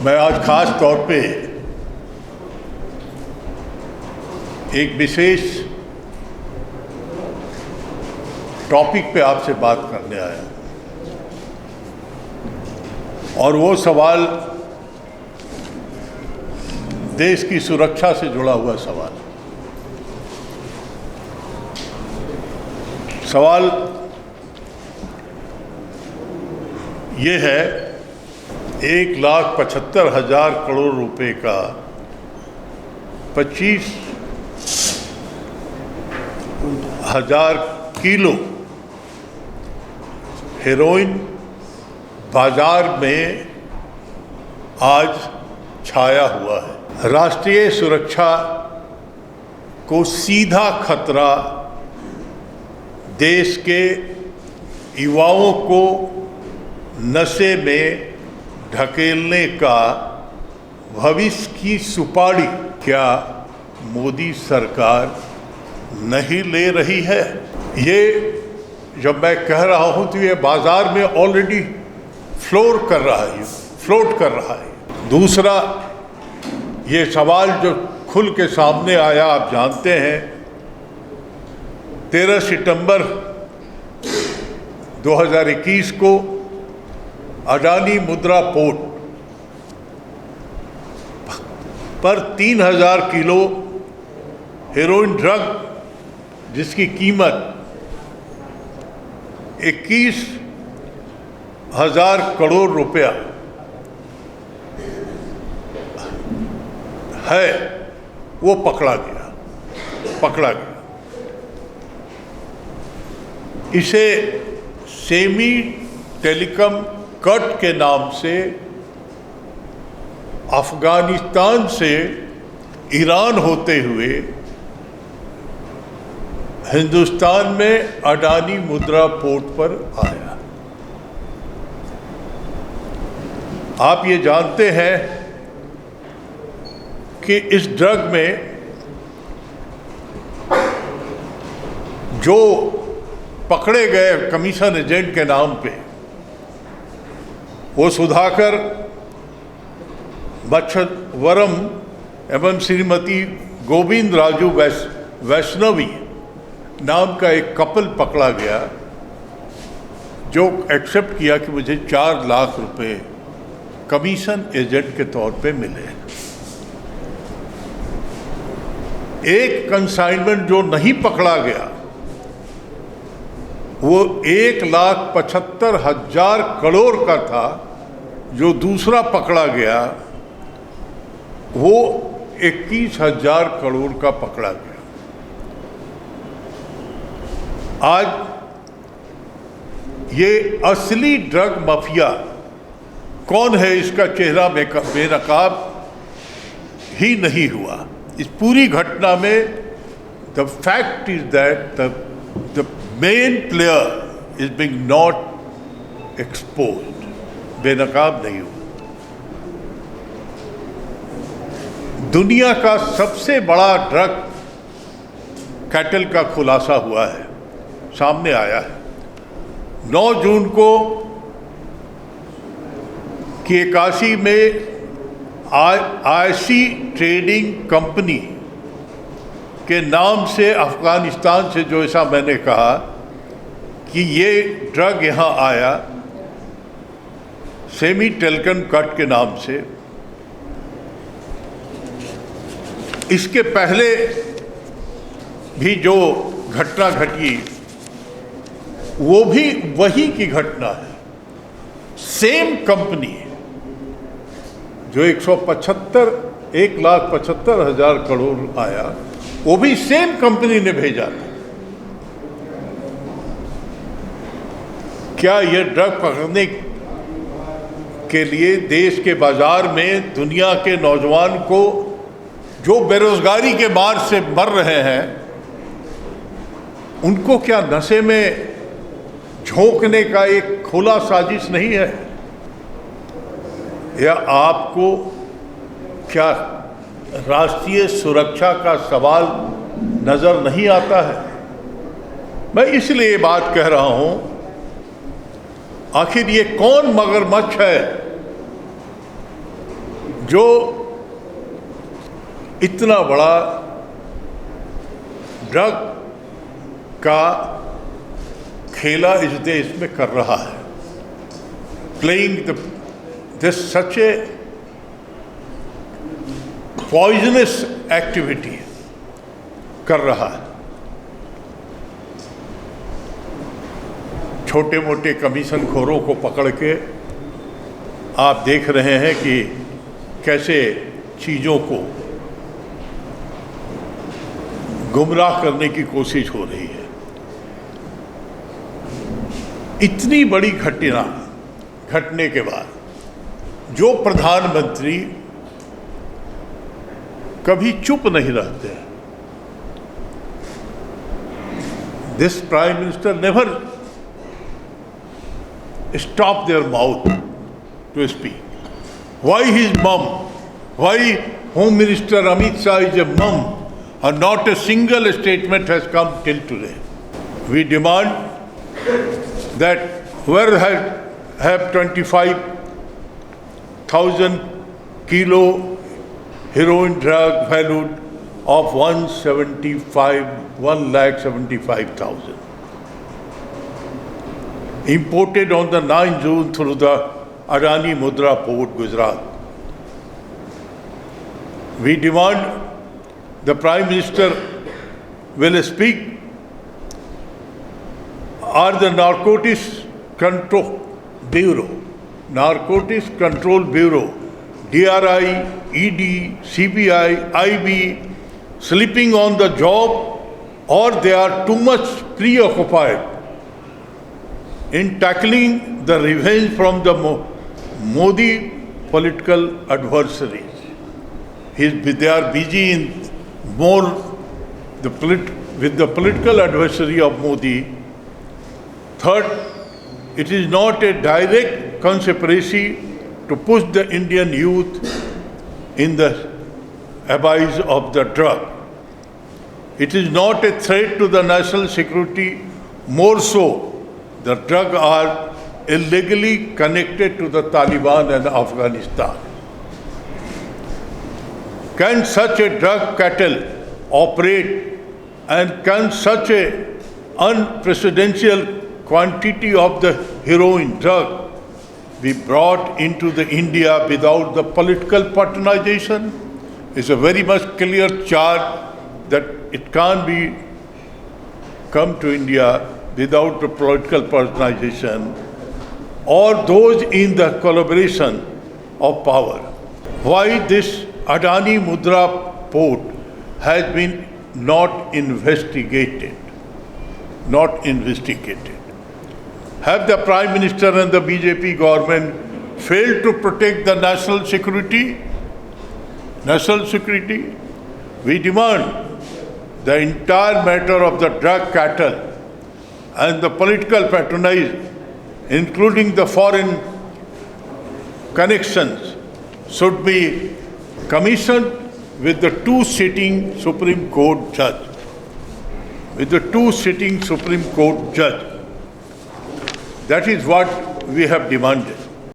मैं आज खास तौर पे एक विशेष टॉपिक पे आपसे बात करने आया और वो सवाल देश की सुरक्षा से जुड़ा हुआ सवाल ये है 1,75,000 करोड़ रुपए का 25,000 किलो हेरोइन बाजार में आज छाया हुआ है। राष्ट्रीय सुरक्षा को सीधा खतरा देश के युवाओं को नशे में ढकेलने का भविष्य की सुपारी क्या मोदी सरकार नहीं ले रही है? ये जब मैं कह रहा हूं तो ये बाजार में ऑलरेडी फ्लोट कर रहा है। दूसरा, ये सवाल जो खुल के सामने आया, आप जानते हैं 13 सितंबर 2021 को अडानी मुद्रा पोर्ट पर 3,000 किलो हेरोइन ड्रग जिसकी कीमत 21,000 करोड़ रुपया है, वो पकड़ा गया। इसे सेमी टेलीकॉम कट के नाम से अफगानिस्तान से ईरान होते हुए हिंदुस्तान में अडानी मुद्रा पोर्ट पर आया। आप ये जानते हैं कि इस ड्रग में जो पकड़े गए कमीशन एजेंट के नाम पे, वो सुधाकर बच्छवरम एवं श्रीमती गोविंद राजू वैष्णवी नाम का एक कपल पकड़ा गया जो एक्सेप्ट किया कि मुझे 4 लाख रुपए कमीशन एजेंट के तौर पे मिले। एक कंसाइनमेंट जो नहीं पकड़ा गया वो 1,75,000 करोड़ का था, जो दूसरा पकड़ा गया वो 21,000 करोड़ का पकड़ा गया। आज ये असली ड्रग माफिया कौन है, इसका चेहरा बेनकाब ही नहीं हुआ। इस पूरी घटना में the fact is that the main player is being not exposed, बेनकाब नहीं हुआ। दुनिया का सबसे बड़ा ड्रग कैटल का खुलासा हुआ है, सामने आया है। 9 जून को काशी में आईसी ट्रेडिंग कंपनी के नाम से अफगानिस्तान से, जो ऐसा मैंने कहा कि ये ड्रग यहाँ आया सेमी टेलीकॉम कट के नाम से। इसके पहले भी जो घटना घटी वो भी वही की घटना है। सेम कंपनी जो 1,75,000 करोड़ आया, वो भी सेम कंपनी ने भेजा था। क्या यह ड्रग पकड़ने के लिए देश के बाजार में दुनिया के नौजवान को जो बेरोजगारी के मार से मर रहे हैं, उनको क्या नशे में झोंकने का एक खुला साजिश नहीं है? या आपको क्या राष्ट्रीय सुरक्षा का सवाल नजर नहीं आता है? मैं इसलिए बात कह रहा हूं, आखिर ये कौन मगरमच्छ है जो इतना बड़ा ड्रग का खेला इस देश में कर रहा है, playing this such A poisonous activity कर रहा है। छोटे मोटे कमीशन खोरों को पकड़ के आप देख रहे हैं कि कैसे चीज़ों को गुमराह करने की कोशिश हो रही है। इतनी बड़ी घटना घटने के बाद जो प्रधानमंत्री कभी चुप नहीं रहते, this prime minister never stop their mouth to speak. Why his mum? Why Home Minister Amit Shah is a mum? And not a single statement has come till today. We demand that where have 25,000 kilo heroin drug valued of 1,75,000. Imported on the 9th June through the Adani Mudra Port, Gujarat. We demand the Prime Minister will speak. Are the Narcotics Control Bureau, DRI, ED, CBI, IB sleeping on the job, or they are too much preoccupied in tackling the revenge from the Modi political adversaries? They are busy in more with the political adversary of Modi. Third, it is not a direct conspiracy to push the Indian youth in the abyss of the drug. It is not a threat to the national security, more so the drugs are illegally connected to the Taliban and Afghanistan. Can such a drug cartel operate, and can such a unprecedented quantity of the heroin drug be brought into the India without the political patronization? It's a very much clear charge that it can't be come to India without the political patronization or those in the collaboration of power. Why this Adani Mudra port has been not investigated? Have the Prime Minister and the BJP government failed to protect the national security? We demand the entire matter of the drug cartel and the political patronage, including the foreign connections, should be commissioned with the two sitting Supreme Court judges. That is what we have demanded.